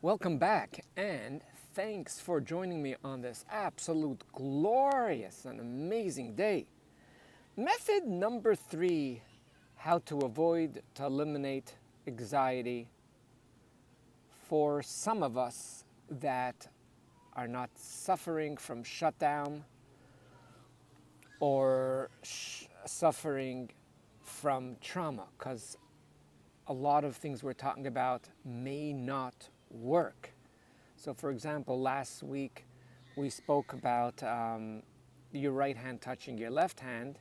Welcome back, and thanks for joining me on this absolute glorious and amazing day. Method number 3, how to avoid, to eliminate anxiety for some of us that are not suffering from shutdown or suffering from trauma, because a lot of things we're talking about may not work. So for example, last week we spoke about your right hand touching your left hand.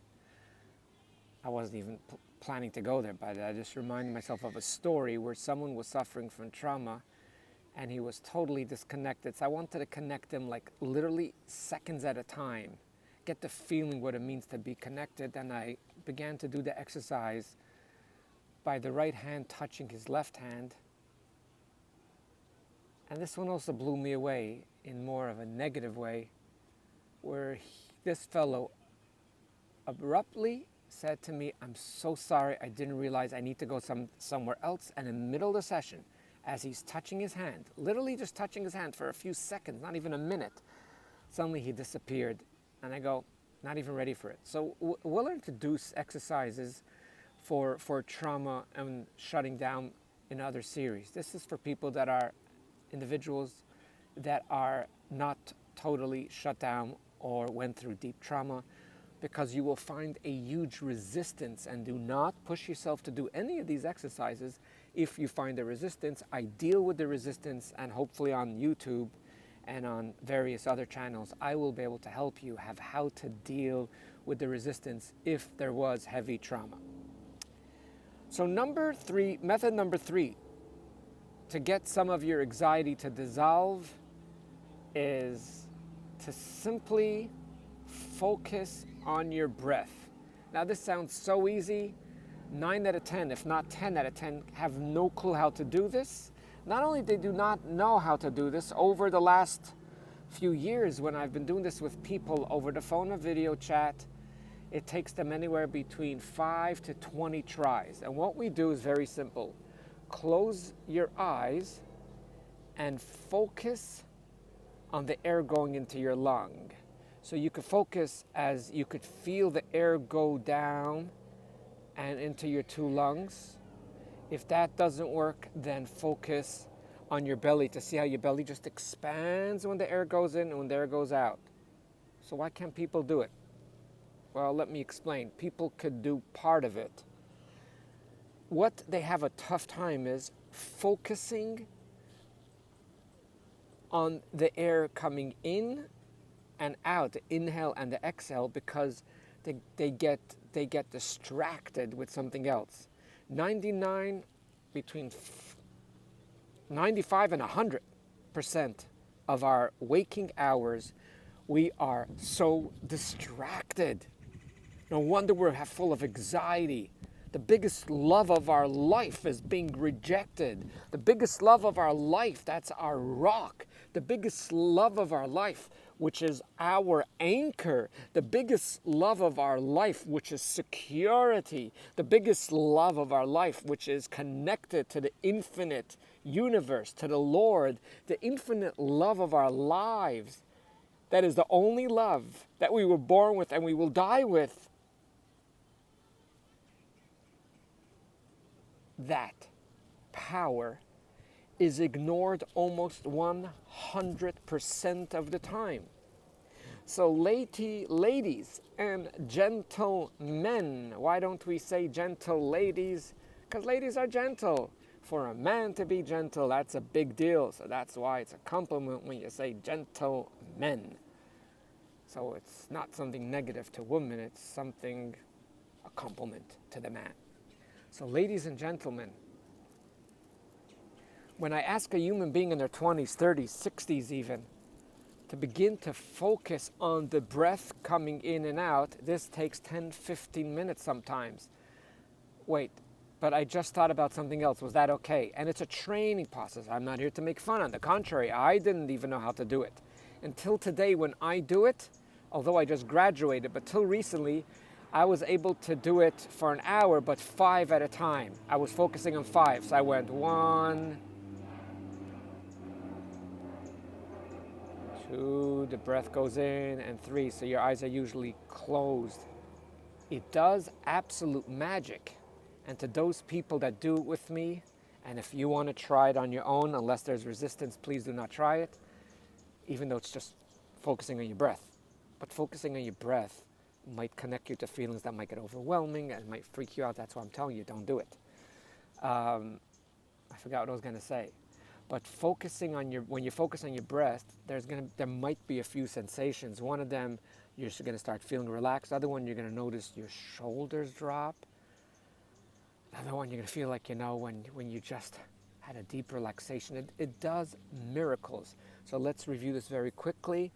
I wasn't even planning to go there, but I just reminded myself of a story where someone was suffering from trauma and he was totally disconnected. So I wanted to connect him like literally seconds at a time, get the feeling what it means to be connected. And I began to do the exercise by the right hand touching his left hand. And this one also blew me away in more of a negative way, where this fellow abruptly said to me, "I'm so sorry, I didn't realize I need to go somewhere else." And in the middle of the session, as he's touching his hand, literally just touching his hand for a few seconds, not even a minute, suddenly he disappeared. And I go, not even ready for it. So we'll introduce exercises for trauma and shutting down in other series. This is for people that are individuals that are not totally shut down or went through deep trauma, because you will find a huge resistance. And do not push yourself to do any of these exercises if you find a resistance. I deal with the resistance, and hopefully on YouTube and on various other channels I will be able to help you have how to deal with the resistance if there was heavy trauma. So method number 3 to get some of your anxiety to dissolve is to simply focus on your breath. Now this sounds so easy. 9 out of 10, if not 10 out of 10, have no clue how to do this. Not only they do not know how to do this, over the last few years when I've been doing this with people over the phone or video chat, it takes them anywhere between 5 to 20 tries. And what we do is very simple. Close your eyes and focus on the air going into your lung. So you could focus as you could feel the air go down and into your 2 lungs. If that doesn't work, then focus on your belly to see how your belly just expands when the air goes in and when the air goes out. So why can't people do it? Well, let me explain. People could do part of it. What they have a tough time is focusing on the air coming in and out, the inhale and the exhale, because they get distracted with something else. 95 and 100% of our waking hours, we are so distracted. No wonder we're full of anxiety. The biggest love of our life is being rejected. The biggest love of our life, that's our rock. The biggest love of our life, which is our anchor. The biggest love of our life, which is security. The biggest love of our life, which is connected to the infinite universe, to the Lord. The infinite love of our lives. That is the only love that we were born with and we will die with. That power is ignored almost 100% of the time. So ladies and gentlemen, why don't we say gentle ladies? Because ladies are gentle. For a man to be gentle, that's a big deal. So that's why it's a compliment when you say gentlemen. So it's not something negative to women, it's a compliment to the man. So ladies and gentlemen, when I ask a human being in their 20s, 30s, 60s even, to begin to focus on the breath coming in and out, this takes 10, 15 minutes sometimes. Wait, but I just thought about something else. Was that okay? And it's a training process. I'm not here to make fun. On the contrary, I didn't even know how to do it. Until today when I do it, although I just graduated, but till recently, I was able to do it for an hour, but 5 at a time. I was focusing on 5. So I went 1, 2, the breath goes in, and 3. So your eyes are usually closed. It does absolute magic. And to those people that do it with me, and if you want to try it on your own, unless there's resistance, please do not try it, even though it's just focusing on your breath. But focusing on your breath might connect you to feelings that might get overwhelming and might freak you out. That's why I'm telling you, don't do it. I forgot what I was going to say. But focusing on when you focus on your breath, there might be a few sensations. One of them, you're just going to start feeling relaxed. The other one, you're going to notice your shoulders drop. Another one, you're going to feel like, when you just had a deep relaxation. It does miracles. So let's review this very quickly.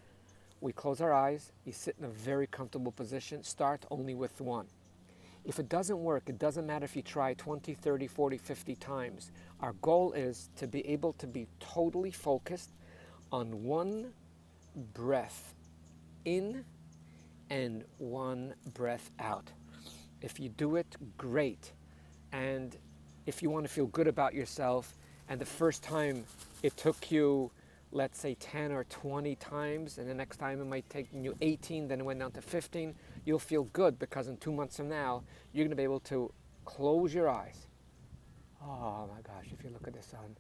We close our eyes. You sit in a very comfortable position. Start only with 1. If it doesn't work, it doesn't matter if you try 20, 30, 40, 50 times. Our goal is to be able to be totally focused on 1 breath in and 1 breath out. If you do it, great. And if you want to feel good about yourself, and the first time it took you, let's say 10 or 20 times, and the next time it might take you 18, then it went down to 15, you'll feel good, because in 2 months from now, you're going to be able to close your eyes. Oh my gosh, if you look at the sun,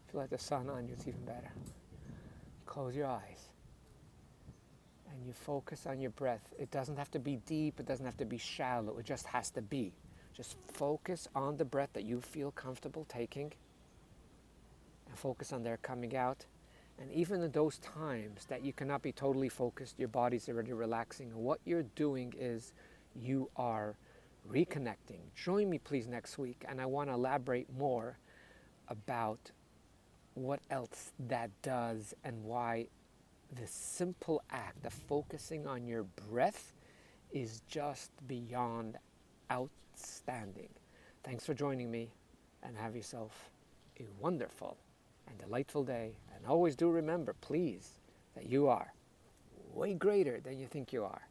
if you let the sun on you, it's even better. Close your eyes and you focus on your breath. It doesn't have to be deep, it doesn't have to be shallow, it just has to be. Just focus on the breath that you feel comfortable taking, and focus on their coming out. And even in those times that you cannot be totally focused, your body's already relaxing. And what you're doing is you are reconnecting. Join me please next week, and I want to elaborate more about what else that does and why this simple act of focusing on your breath is just beyond outstanding. Thanks for joining me, and have yourself a wonderful and delightful day. And always do remember, please, that you are way greater than you think you are.